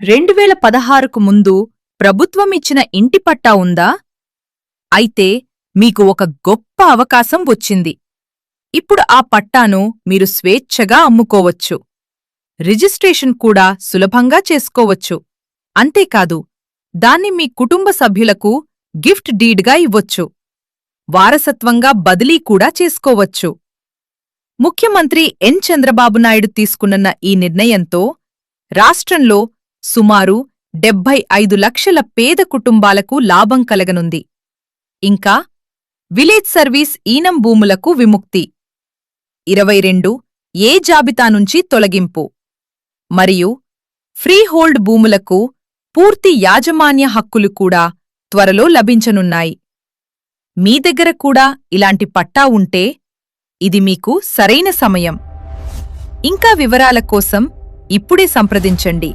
2016కు ముందు ప్రభుత్వమిచ్చిన ఇంటి పట్టా ఉందా? అయితే మీకు ఒక గొప్ప అవకాశం వచ్చింది. ఇప్పుడు ఆ పట్టాను మీరు స్వేచ్ఛగా అమ్ముకోవచ్చు. రిజిస్ట్రేషన్ కూడా సులభంగా చేసుకోవచ్చు. అంతేకాదు, దాన్ని మీ కుటుంబ సభ్యులకు గిఫ్ట్ డీడ్గా ఇవ్వొచ్చు. వారసత్వంగా బదిలీ కూడా చేసుకోవచ్చు. ముఖ్యమంత్రి ఎన్. చంద్రబాబు నాయుడు తీసుకున్న ఈ నిర్ణయంతో రాష్ట్రంలో సుమారు 75 లక్షల పేద కుటుంబాలకు లాభం కలగనుంది. ఇంకా విలేజ్ సర్వీస్ ఈనం భూములకు విముక్తి, 22 ఏ జాబితా నుంచి తొలగింపు మరియు ఫ్రీహోల్డ్ భూములకు పూర్తి యాజమాన్య హక్కులు కూడా త్వరలో లభించనున్నాయి. మీ దగ్గర కూడా ఇలాంటి పట్టా ఉంటే ఇది మీకు సరైన సమయం. ఇంకా వివరాల కోసం ఇప్పుడే సంప్రదించండి.